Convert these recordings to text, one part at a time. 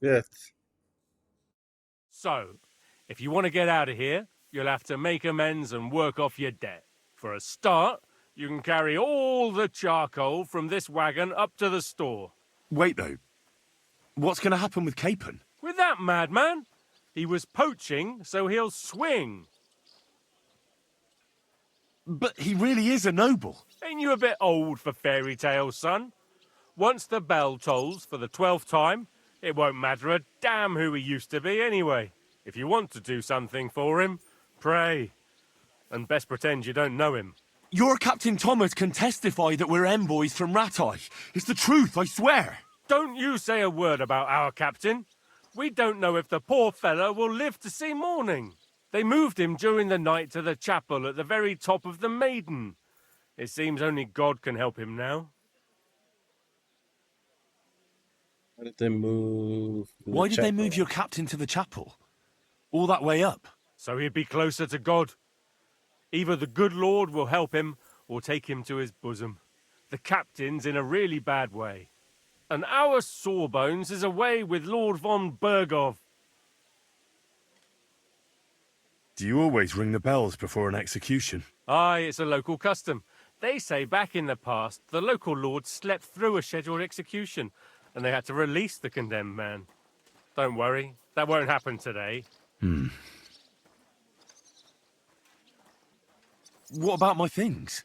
Shit. So, if you want to get out of here, you'll have to make amends and work off your debt. For a start, you can carry all the charcoal from this wagon up to the store. Wait, though. What's going to happen with Capon? With that madman? He was poaching, so he'll swing. But he really is a noble. Ain't you a bit old for fairy tales, son? Once the bell tolls for the 12th time, it won't matter a damn who he used to be anyway. If you want to do something for him, pray. And best pretend you don't know him. Your Captain Thomas can testify that we're envoys from Ratai. It's the truth, I swear. Don't you say a word about our captain. We don't know if the poor fellow will live to see morning. They moved him during the night to the chapel at the very top of the Maiden. It seems only God can help him now. Why did they move? Why did they move your captain to the chapel? All that way up? So he'd be closer to God. Either the good Lord will help him or take him to his bosom. The captain's in a really bad way. And our Sawbones is away with Lord von Bergov. Do you always ring the bells before an execution? Aye, it's a local custom. They say back in the past, the local lord slept through a scheduled execution, and they had to release the condemned man. Don't worry, that won't happen today. What about my things?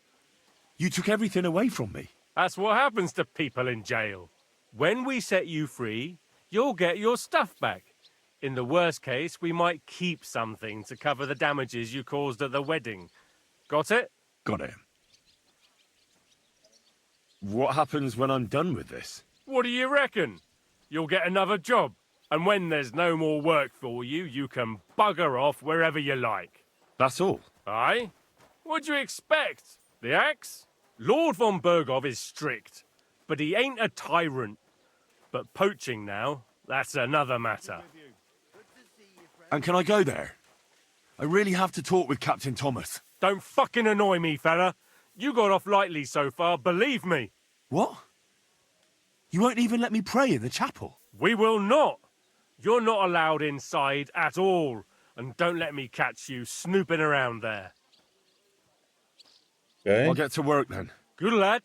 You took everything away from me. That's what happens to people in jail. When we set you free, you'll get your stuff back. In the worst case, we might keep something to cover the damages you caused at the wedding. Got it? Got it. What happens when I'm done with this? What do you reckon? You'll get another job. And when there's no more work for you, you can bugger off wherever you like. That's all? Aye? What'd you expect? The axe? Lord von Bergov is strict, but he ain't a tyrant. But poaching now, that's another matter. And can I go there? I really have to talk with Captain Thomas. Don't fucking annoy me, fella. You got off lightly so far, believe me. What? You won't even let me pray in the chapel? We will not. You're not allowed inside at all. And don't let me catch you snooping around there. Okay. I'll get to work then. Good lad.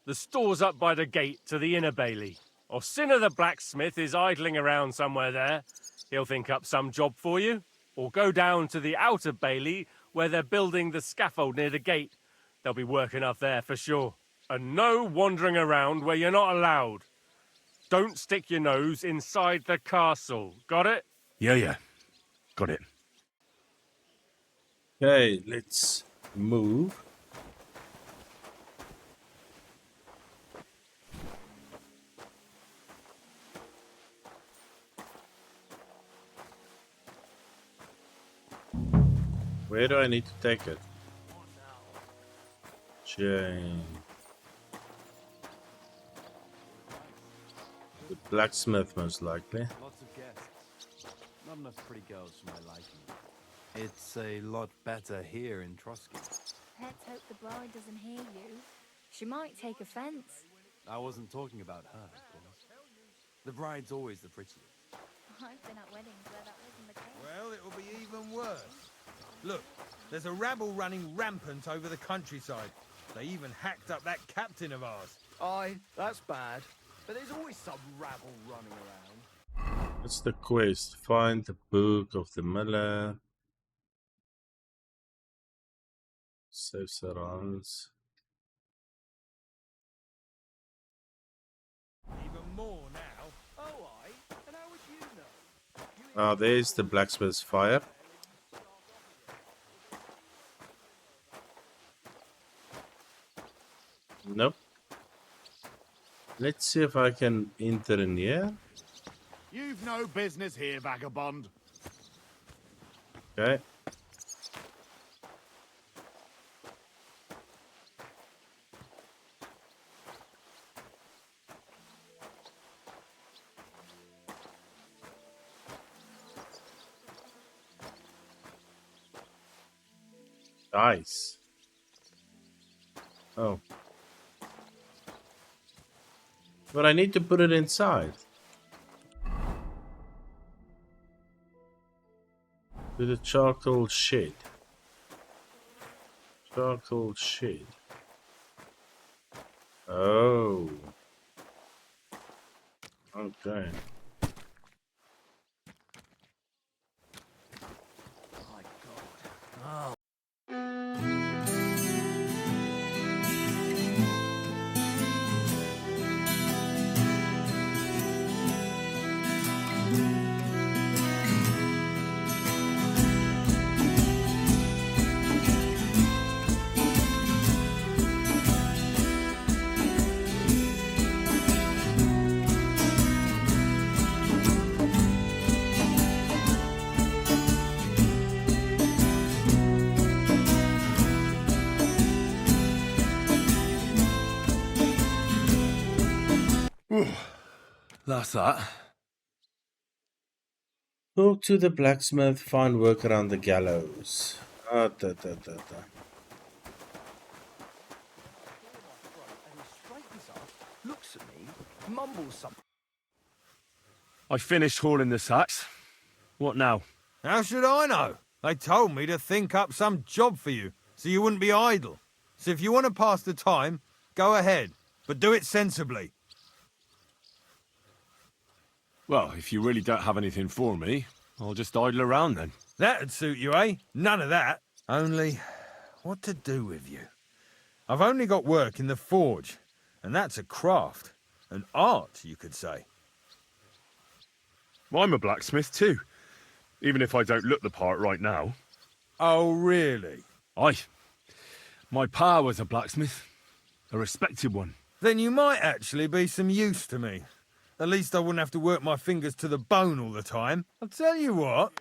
The store's up by the gate to the inner bailey. Orsina the blacksmith is idling around somewhere there. He'll think up some job for you. Or go down to the outer bailey where they're building the scaffold near the gate. They'll be working up there for sure. And no wandering around where you're not allowed. Don't stick your nose inside the castle. Got it? Yeah. Got it. Okay, let's move. Where do I need to take it? Chain. The blacksmith, most likely. Lots of guests. Not enough pretty girls for my liking. It's a lot better here in Trotsky. Let's hope the bride doesn't hear you. She might take offense. I wasn't talking about her, of course. The bride's always the prettiest. I've been at weddings where that wasn't the case. Well, it'll be even worse. Look, there's a rabble running rampant over the countryside. They even hacked up that captain of ours. Aye, that's bad. But there's always some rabble running around. What's the quest? Find the book of the miller. Save surrounds. Even more now. Oh, aye? And how would you know? Ah, there's the blacksmith's fire. Nope. Let's see if I can enter in here. You've no business here, vagabond. Okay. Nice. Oh. But I need to put it inside. To the charcoal shed. Charcoal shed. Oh. Okay. That's that. Talk to the blacksmith, find work around the gallows. Ah, da, da, da, da. And he straightens up, looks at me, mumbles something. I finished hauling the sacks. What now? How should I know? They told me to think up some job for you, so you wouldn't be idle. So if you want to pass the time, go ahead, but do it sensibly. Well, if you really don't have anything for me, I'll just idle around then. That'd suit you, eh? None of that. Only, what to do with you? I've only got work in the forge, and that's a craft. An art, you could say. I'm a blacksmith too, even if I don't look the part right now. Oh, really? Aye. My pa was a blacksmith. A respected one. Then you might actually be some use to me. At least I wouldn't have to work my fingers to the bone all the time. I'll tell you what,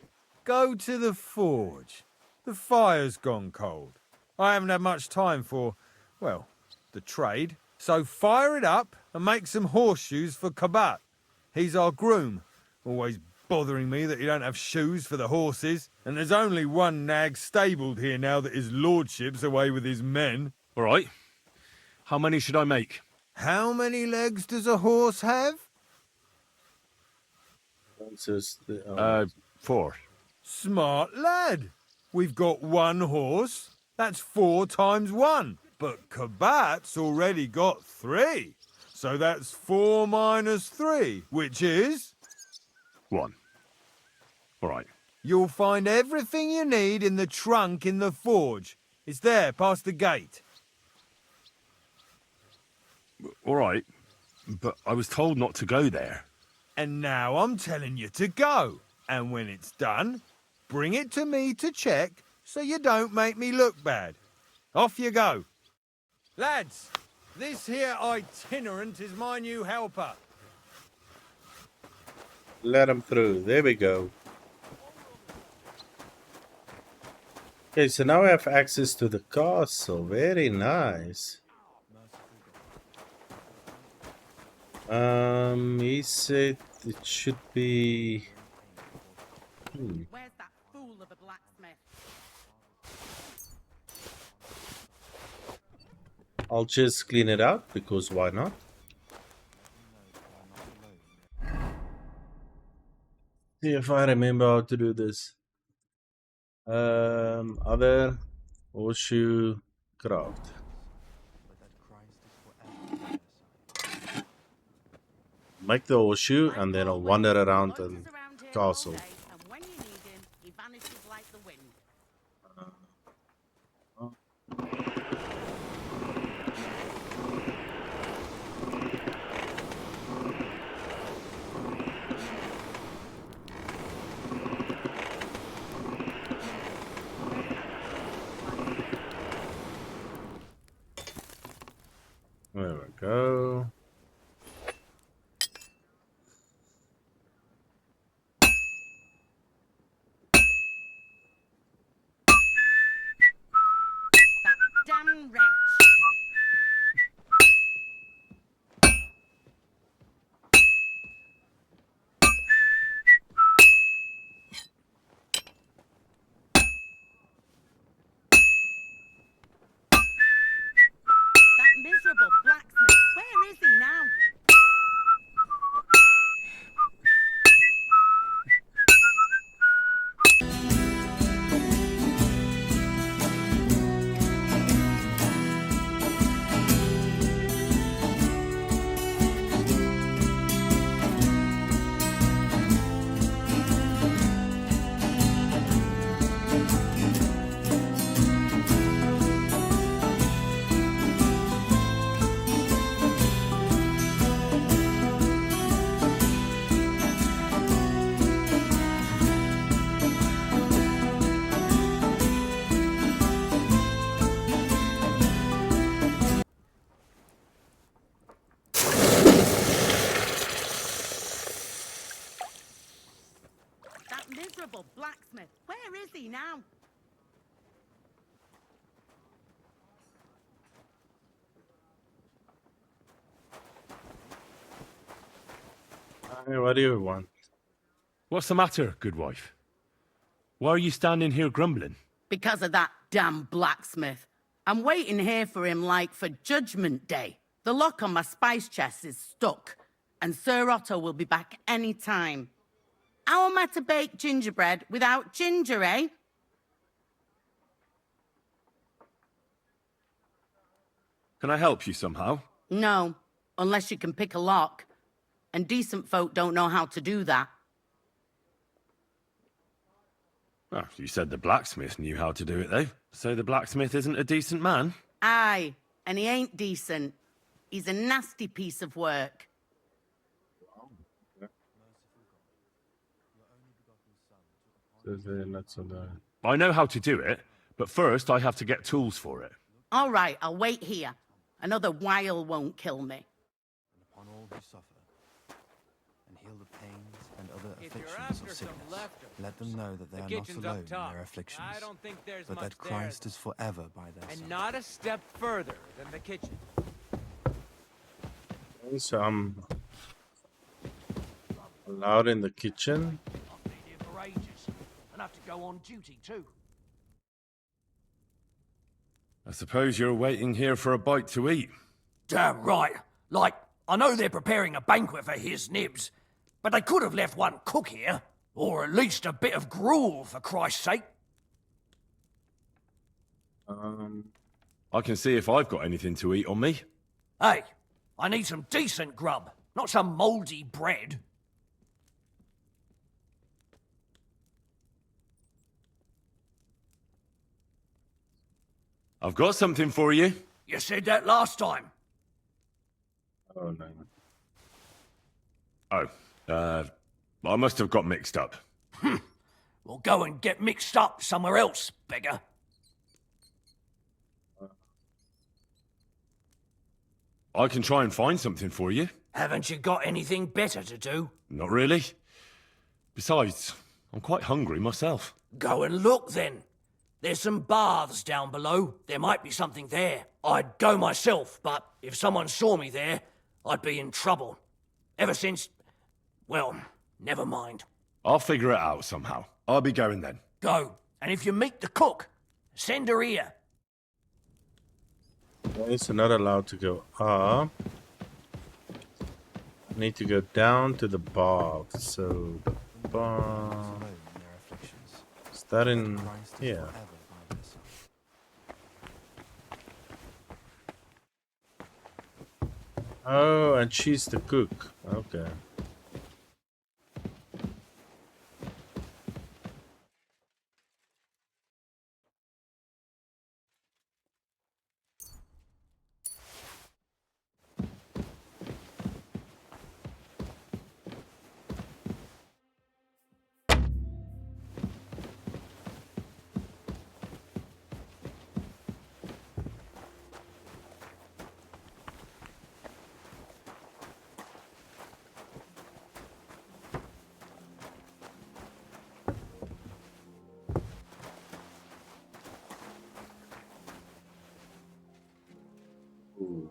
go to the forge. The fire's gone cold. I haven't had much time for, well, the trade. So fire it up and make some horseshoes for Capon. He's our groom, always bothering me that he don't have shoes for the horses. And there's only one nag stabled here now that his lordship's away with his men. All right. How many should I make? How many legs does a horse have? Answers the, 4. Smart lad. We've got one horse. That's 4 times 1. But Cabat's already got 3. So that's 4 minus 3, which is... 1. All right. You'll find everything you need in the trunk in the forge. It's there, past the gate. All right. But I was told not to go there. And now I'm telling you to go. And when it's done, bring it to me to check so you don't make me look bad. Off you go. Lads, this here itinerant is my new helper. let him through. There we go. Okay, so now I have access to the castle. Very nice. He said it should be... Where's that fool of a blacksmith? I'll just clean it out, because why not? See if I remember how to do this. Other horseshoe craft. Make the horseshoe and then I'll wander around the castle. And when you need him, he vanishes like the wind. There we go. miserable blacksmith. Where is he now? Hey, what do you want? What's the matter, good wife? Why are you standing here grumbling? Because of that damn blacksmith. I'm waiting here for him like for Judgment Day. The lock on my spice chest is stuck, and Sir Otto will be back any time. How am I to bake gingerbread without ginger, eh? Can I help you somehow? No, unless you can pick a lock. And decent folk don't know how to do that. Oh, you said the blacksmith knew how to do it, though. So the blacksmith isn't a decent man? Aye, and he ain't decent. He's a nasty piece of work. I know how to do it, but first I have to get tools for it. All right, I'll wait here. Another while won't kill me. Upon all who suffer, and heal the pains and other afflictions of sickness. Let them know that they are not alone in their afflictions, I don't think there's but much that Christ is forever by their and side. not a step further than the kitchen. So I'm allowed in the kitchen. I've been here for ages, and have to go on duty too. I suppose you're waiting here for a bite to eat. Damn right. Like, I know they're preparing a banquet for his nibs, but they could have left one cook here, or at least a bit of gruel, for Christ's sake. I can see if I've got anything to eat on me. Hey, I need some decent grub, not some mouldy bread. I've got something for you. You said that last time. Oh no. Oh, I must have got mixed up. Well, go and get mixed up somewhere else, beggar. I can try and find something for you. Haven't you got anything better to do? Not really. Besides, I'm quite hungry myself. Go and look then. There's some baths down below. There might be something there. I'd go myself, but if someone saw me there, I'd be in trouble. Ever since... well, never mind. I'll figure it out somehow. I'll be going then. Go. And if you meet the cook, send her here. It's not allowed to go up. I need to go down to the bath. So the bath. Alone in their afflictions. Is that in Christ is here? forever by their side. Oh, and she's the cook. Okay. Ooh.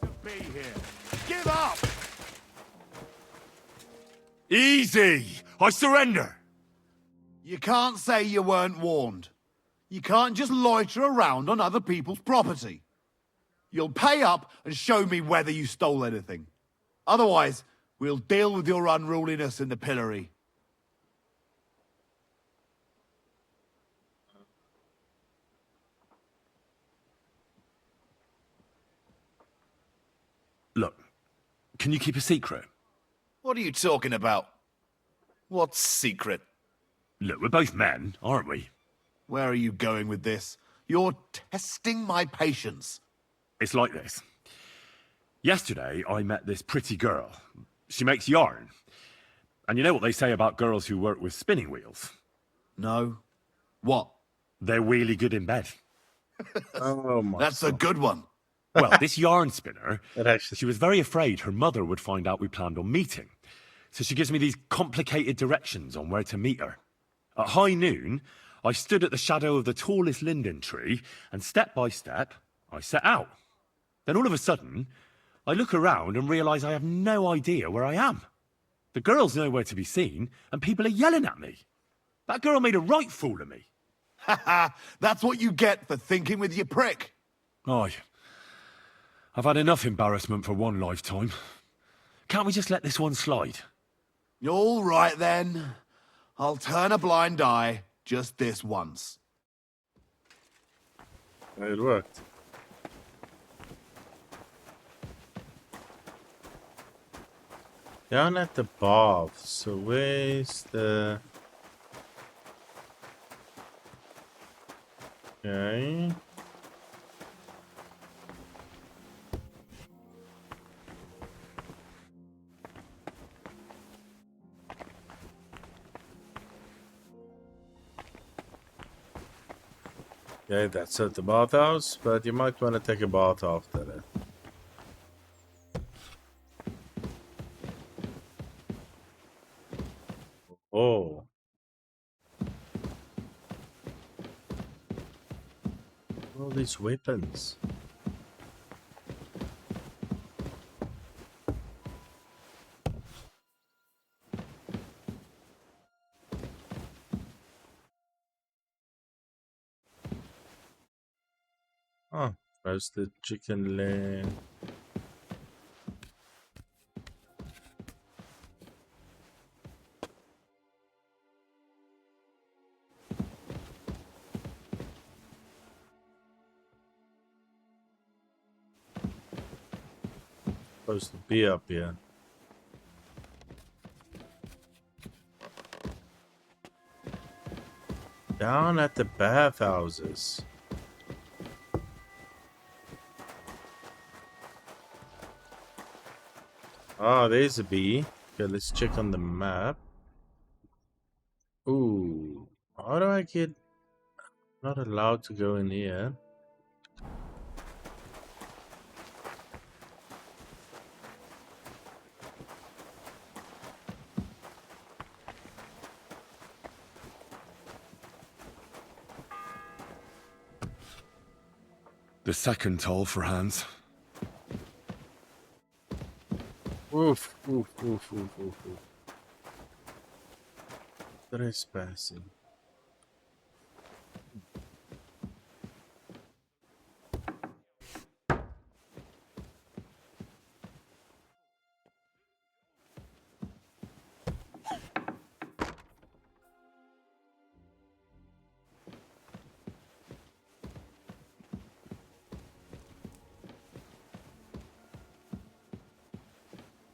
To be here. Give up! Easy! I surrender! You can't say you weren't warned. You can't just loiter around on other people's property. You'll pay up and show me whether you stole anything. Otherwise, we'll deal with your unruliness in the pillory. Look, can you keep a secret? What are you talking about? What's secret? Look, we're both men, aren't we? Where are you going with this? You're testing my patience. It's like this. Yesterday, I met this pretty girl. She makes yarn. And you know what they say about girls who work with spinning wheels? No. What? They're really good in bed. Oh my. That's a good one. Well, this yarn spinner, It actually. she was very afraid her mother would find out we planned on meeting. So she gives me these complicated directions on where to meet her. At high noon, I stood at the shadow of the tallest linden tree, and step by step, I set out. Then all of a sudden, I look around and realise I have no idea where I am. The girl's nowhere to be seen, and people are yelling at me. That girl made a right fool of me. Ha ha! That's what you get for thinking with your prick. Aye. I've had enough embarrassment for one lifetime. Can't we just let this one slide? All right then. I'll turn a blind eye just this once. It worked. Down at the bath. So where's the... Okay. Okay, that's at the bathhouse, but you might want to take a bath after that. Oh. All these weapons. Oh, roasted chicken leg. Supposed to be up here. Down at the bathhouses. Oh, there's a bee. Okay, let's check on the map. Ooh, how do I get... Not allowed to go in here. The second toll for Hans. Oof, oof, oof, oof, oof, oof. Trespassing.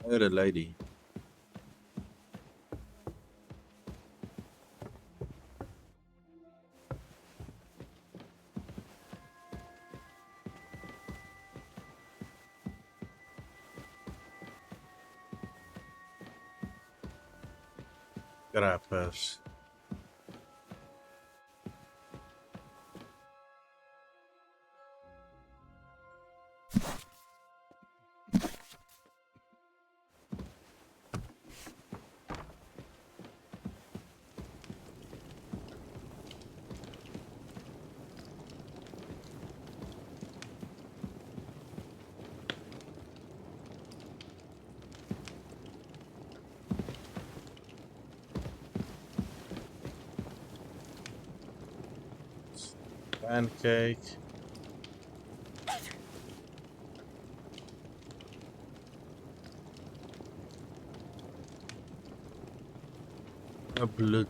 I heard a lady. Grappers. Pancake. A blood.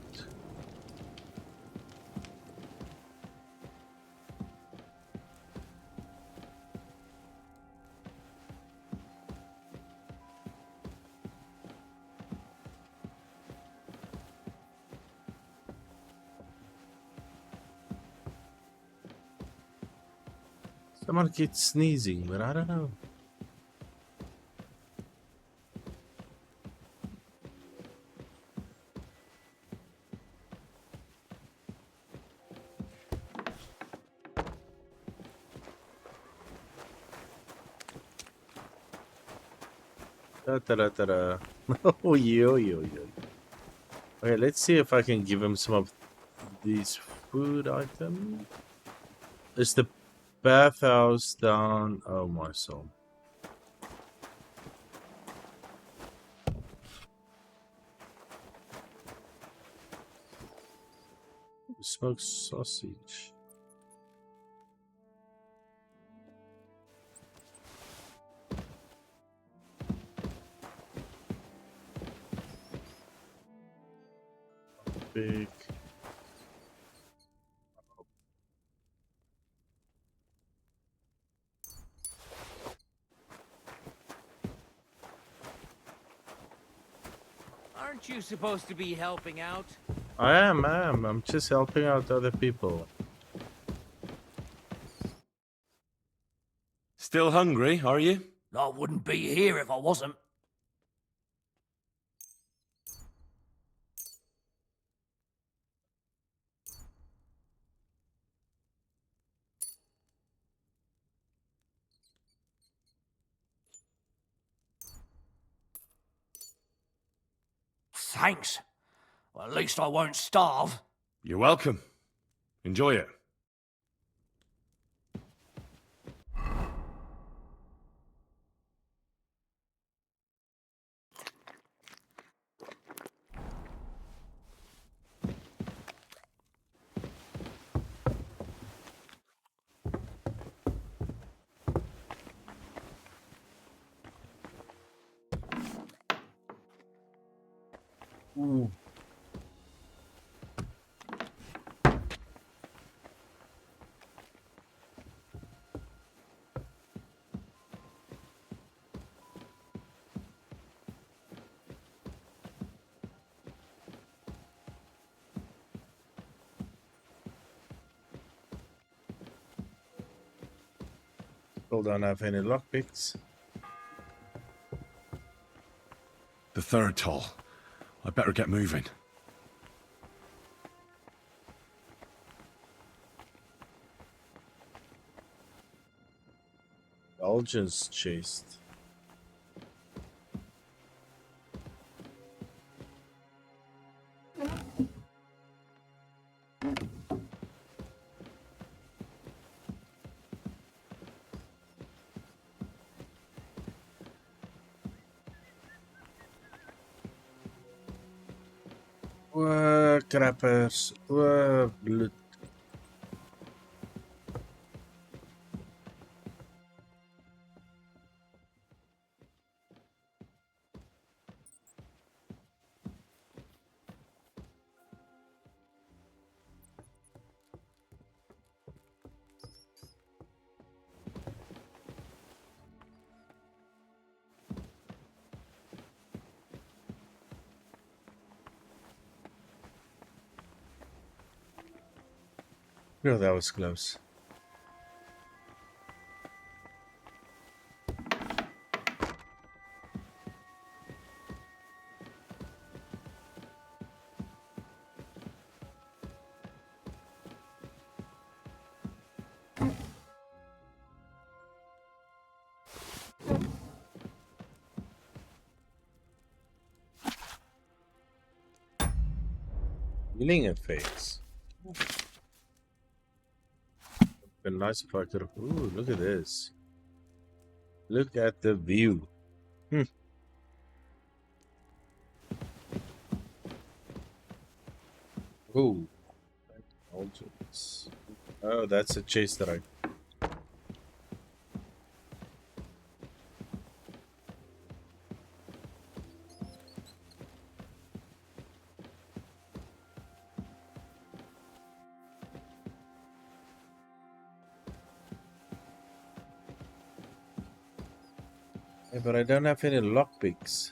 Someone keeps sneezing, but I don't know. Ta-da-da-da. Oh, yo, yo, yo. Okay, let's see if I can give him some of these food items. Is the bathhouse down? Oh, my soul. Smoked sausage. Big. Aren't you supposed to be helping out? I am. I'm just helping out other people. Still hungry, are you? I wouldn't be here if I wasn't. Thanks. Well, at least I won't starve. You're welcome. Enjoy it. Ooh. Still don't have any lockpicks. The third toll. I better get moving. Belgians chased. Crappers. Blood. Oh, that was close. Healing effects. Been nice if I could have. Ooh, look at this. Look at the view. Ooh. Belgians. Oh, that's a chase that I. Yeah, but I don't have any lockpicks.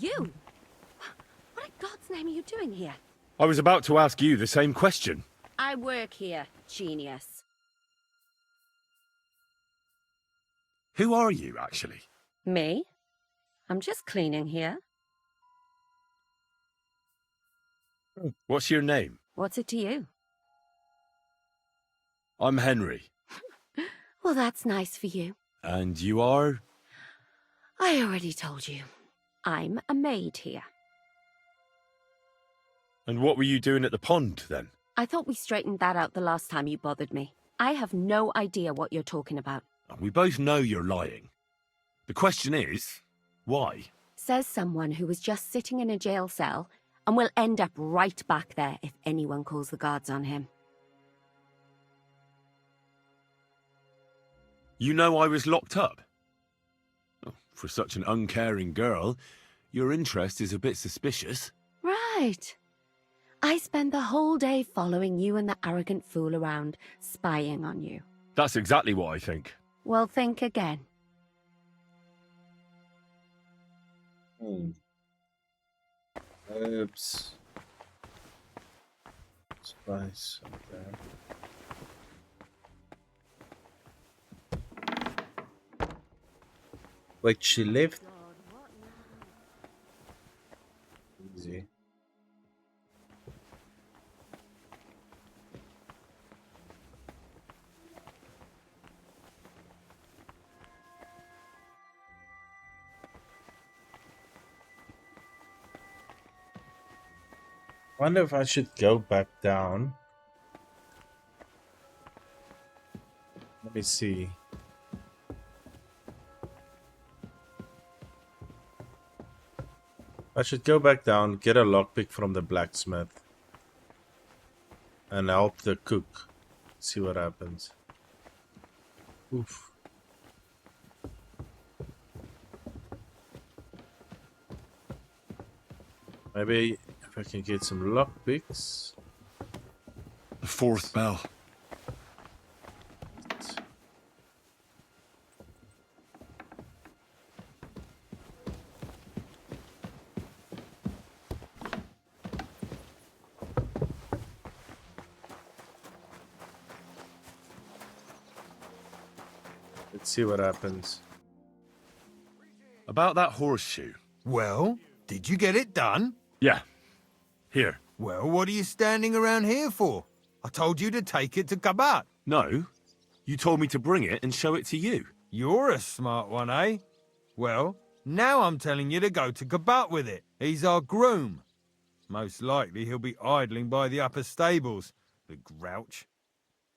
You? God's name are you doing here? I was about to ask you the same question. I work here, genius. Who are you, actually? Me? I'm just cleaning here. What's your name? What's it to you? I'm Henry. Well, that's nice for you. And you are? I already told you. I'm a maid here. And what were you doing at the pond, then? I thought we straightened that out the last time you bothered me. I have no idea what you're talking about. We both know you're lying. The question is, why? Says someone who was just sitting in a jail cell and will end up right back there if anyone calls the guards on him. You know I was locked up? Oh, for such an uncaring girl, your interest is a bit suspicious. Right. I spend the whole day following you and the arrogant fool around, spying on you. That's exactly what I think. Well, think again. Herbs. Spice. Okay. Wait, she left? Easy. Wonder if I should go back down. Let me see. I should go back down, get a lockpick from the blacksmith, and help the cook. See what happens. Oof. Maybe if I can get some lockpicks. The fourth bell. Let's see what happens. About that horseshoe. Well, did you get it done? Yeah. Here. Well, what are you standing around here for? I told you to take it to Capon. No. You told me to bring it and show it to you. You're a smart one, eh? Well, now I'm telling you to go to Capon with it. He's our groom. Most likely he'll be idling by the upper stables, the grouch.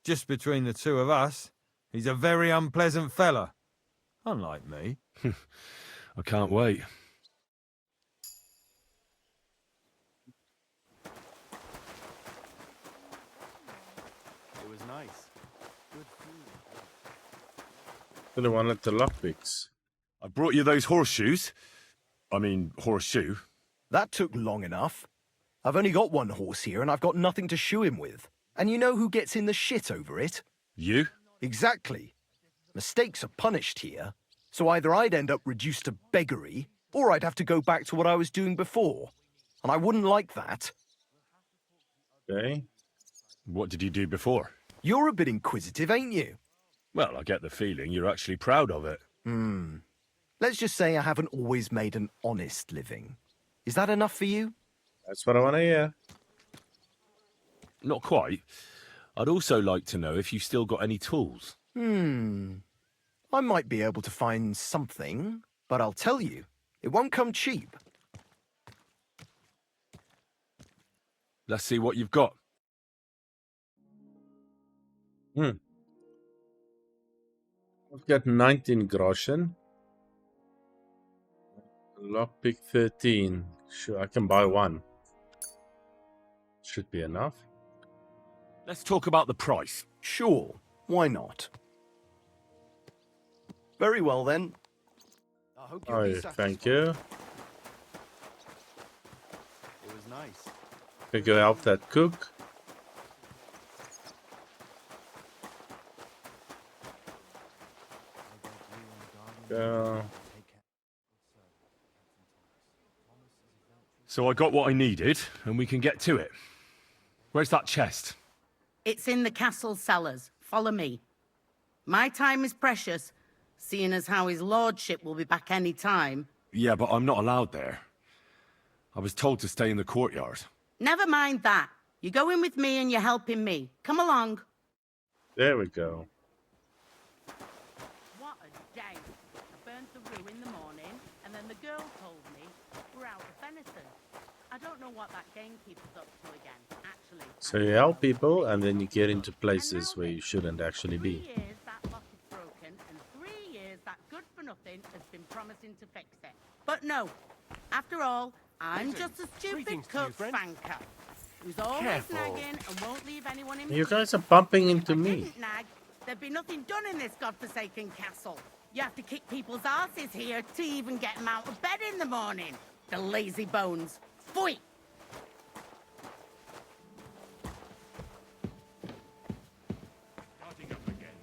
Just between the two of us, he's a very unpleasant fella. Unlike me. I can't wait. It was nice. Good food. Could have wanted the lockpicks. I brought you those horseshoes. I mean, horseshoe. That took long enough. I've only got one horse here and I've got nothing to shoe him with. And you know who gets in the shit over it? You? Exactly. Mistakes are punished here. So either I'd end up reduced to beggary, or I'd have to go back to what I was doing before. And I wouldn't like that. Okay. What did you do before? You're a bit inquisitive, ain't you? Well, I get the feeling you're actually proud of it. Let's just say I haven't always made an honest living. Is that enough for you? That's what I want to hear. Not quite. I'd also like to know if you still got any tools. I might be able to find something, but I'll tell you, it won't come cheap. Let's see what you've got. I've got 19 groschen. Lockpick 13. Sure, I can buy one. Should be enough. Let's talk about the price. Sure, why not? Very well then. I hope you'll be satisfied. Thank you. It was nice. Can go help that cook. Go. So I got what I needed, and we can get to it. Where's that chest? It's in the castle cellars. Follow me. My time is precious, seeing as how his lordship will be back any time. Yeah, but I'm not allowed there. I was told to stay in the courtyard. Never mind that. You're going with me and you're helping me. Come along. There we go. What a day. I burnt the roux in the morning, and then the girl told me we're out of venison. I don't know what that gamekeeper's up to again, actually. So you help people, and then you get into places where you shouldn't actually 3 be. years that lock is broken, and 3 years that good-for-nothing has been promising to fix it. But no. After all, I'm just a stupid Greetings to you, cook friend. fanker who's always Careful. nagging and won't leave anyone in You peace. guys are bumping If into I me. didn't nag, there'd be nothing done in this godforsaken castle. You have to kick people's asses here to even get them out of bed in the morning. The lazy bones. Pfui! Starting up again.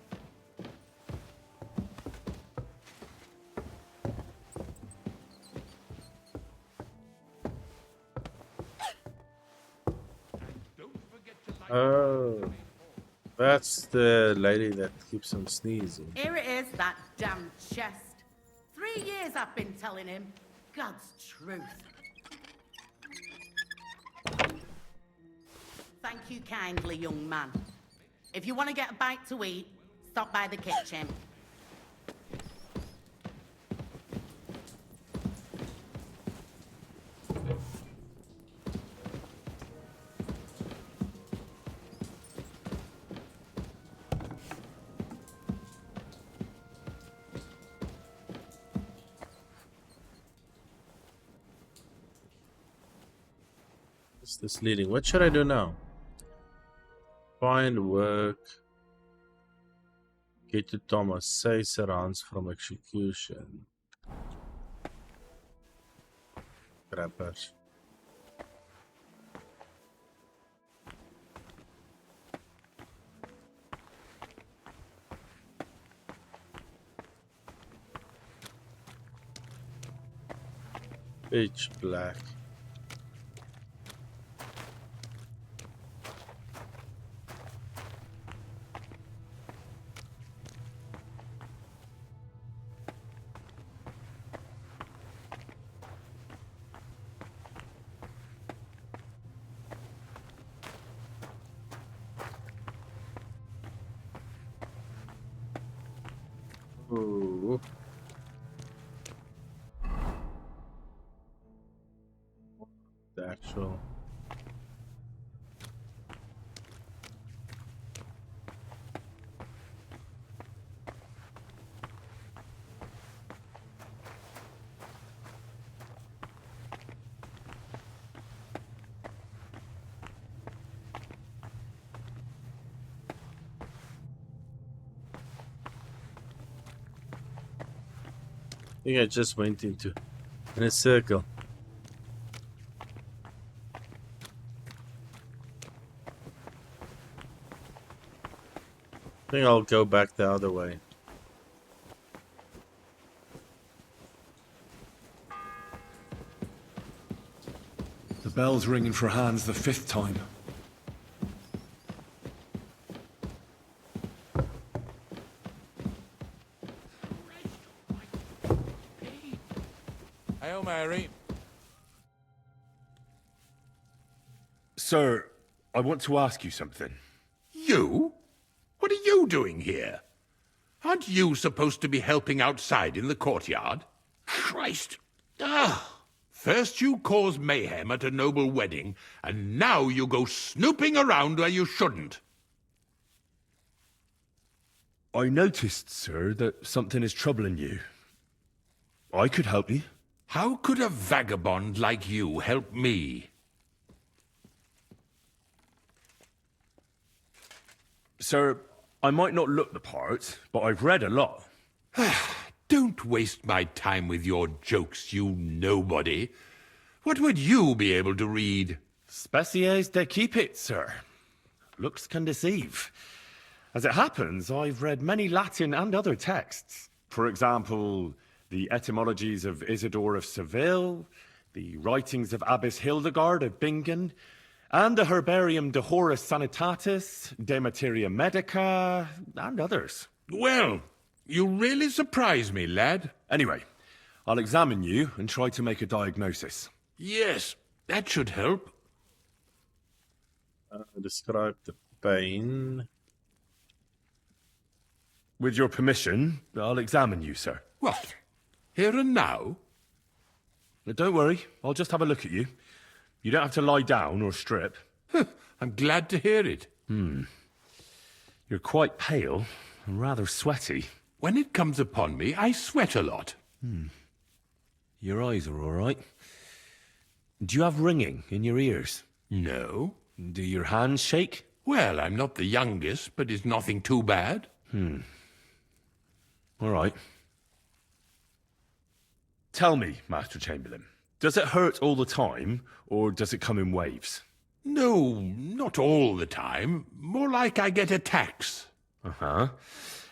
Oh, that's the lady that keeps on sneezing. Here it is, that damn chest. 3 years I've been telling him. God's truth. Thank you kindly, young man. If you want to get a bite to eat, stop by the kitchen. What's this leading? What should I do now? Find work. Get to Thomas. Say surrounds from execution. Crappers. Pitch black. Ooh. The actual. I think I just went in a circle. I think I'll go back the other way. The bell's ringing for hands the 5th time. Hail Mary. Sir, I want to ask you something. You? What are you doing here? Aren't you supposed to be helping outside in the courtyard? Christ! First you cause mayhem at a noble wedding, and now you go snooping around where you shouldn't. I noticed, sir, that something is troubling you. I could help you. How could a vagabond like you help me? Sir, I might not look the part, but I've read a lot. Don't waste my time with your jokes, you nobody. What would you be able to read? Species de Cupid, sir. Looks can deceive. As it happens, I've read many Latin and other texts. For example, the etymologies of Isidore of Seville, the writings of Abbess Hildegard of Bingen, and the Herbarium de Horis Sanitatis, De Materia Medica, and others. Well, you really surprise me, lad. Anyway, I'll examine you and try to make a diagnosis. Yes, that should help. Describe the pain. With your permission, I'll examine you, sir. What? Here and now? Don't worry, I'll just have a look at you. You don't have to lie down or strip. I'm glad to hear it. You're quite pale and rather sweaty. When it comes upon me, I sweat a lot. Your eyes are all right. Do you have ringing in your ears? No. Do your hands shake? Well, I'm not the youngest, but it's nothing too bad. All right. Tell me, Master Chamberlain, does it hurt all the time, or does it come in waves? No, not all the time. More like I get attacks. Uh-huh.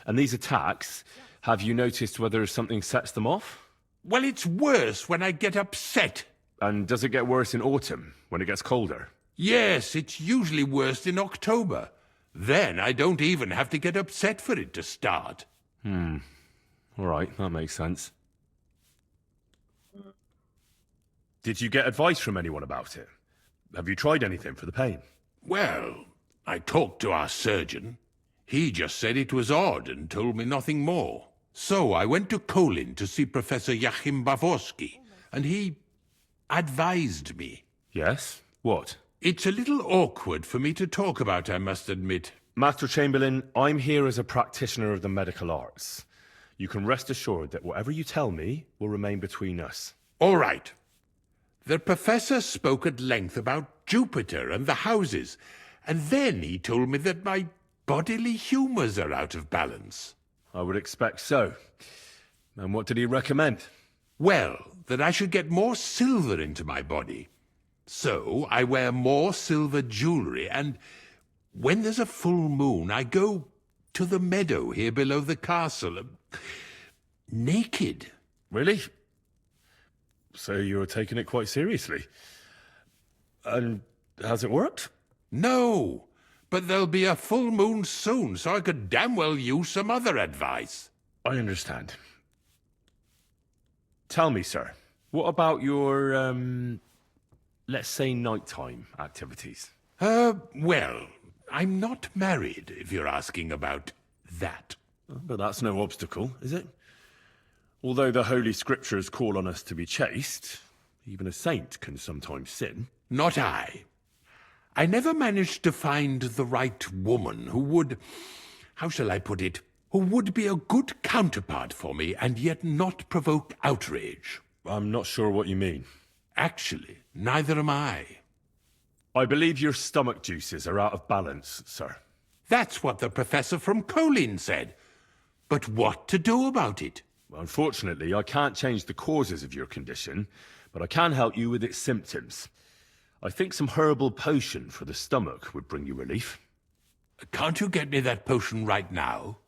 And these attacks, have you noticed whether something sets them off? Well, it's worse when I get upset. And does it get worse in autumn, when it gets colder? Yes, it's usually worst in October. Then I don't even have to get upset for it to start. All right, that makes sense. Did you get advice from anyone about it? Have you tried anything for the pain? Well, I talked to our surgeon. He just said it was odd and told me nothing more. So I went to Kolin to see Professor Joachim Bavorsky, and he advised me. Yes? What? It's a little awkward for me to talk about, I must admit. Master Chamberlain, I'm here as a practitioner of the medical arts. You can rest assured that whatever you tell me will remain between us. All right. The professor spoke at length about Jupiter and the houses, and then he told me that my bodily humours are out of balance. I would expect so. And what did he recommend? Well, that I should get more silver into my body. So I wear more silver jewellery, and when there's a full moon, I go to the meadow here below the castle, naked. Really? So you're taking it quite seriously. And has it worked? No, but there'll be a full moon soon, so I could damn well use some other advice. I understand. Tell me, sir, what about your, let's say nighttime activities? Well, I'm not married, if you're asking about that. But that's no obstacle, is it? Although the Holy Scriptures call on us to be chaste, even a saint can sometimes sin. Not I. I never managed to find the right woman who would, how shall I put it, who would be a good counterpart for me and yet not provoke outrage. I'm not sure what you mean. Actually, neither am I. I believe your stomach juices are out of balance, sir. That's what the professor from Kolin said. But what to do about it? Unfortunately, I can't change the causes of your condition, but I can help you with its symptoms. I think some herbal potion for the stomach would bring you relief. Can't you get me that potion right now?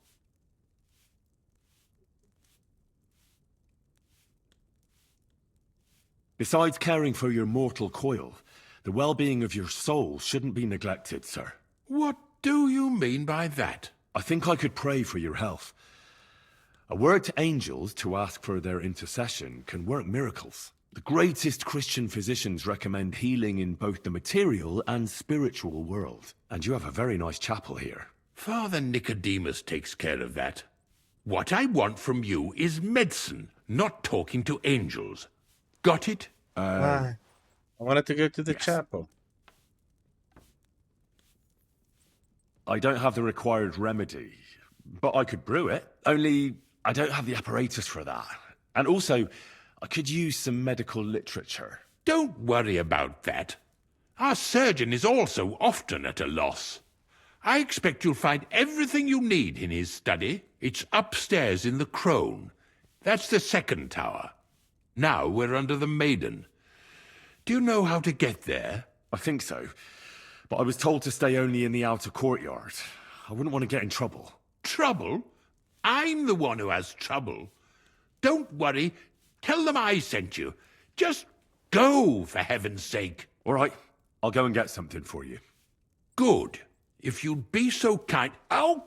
Besides caring for your mortal coil, the well-being of your soul shouldn't be neglected, sir. What do you mean by that? I think I could pray for your health. A word to angels to ask for their intercession can work miracles. The greatest Christian physicians recommend healing in both the material and spiritual world. And you have a very nice chapel here. Father Nicodemus takes care of that. What I want from you is medicine, not talking to angels. Got it? I wanted to go to the chapel. I don't have the required remedy, but I could brew it. Only I don't have the apparatus for that. And also, I could use some medical literature. Don't worry about that. Our surgeon is also often at a loss. I expect you'll find everything you need in his study. It's upstairs in the Crone. That's the second tower. Now we're under the Maiden. Do you know how to get there? I think so. But I was told to stay only in the outer courtyard. I wouldn't want to get in trouble. Trouble? I'm the one who has trouble. Don't worry. Tell them I sent you. Just Go, for heaven's sake. All right, I'll go and get something for you. Good. If you'd be so kind... Ow!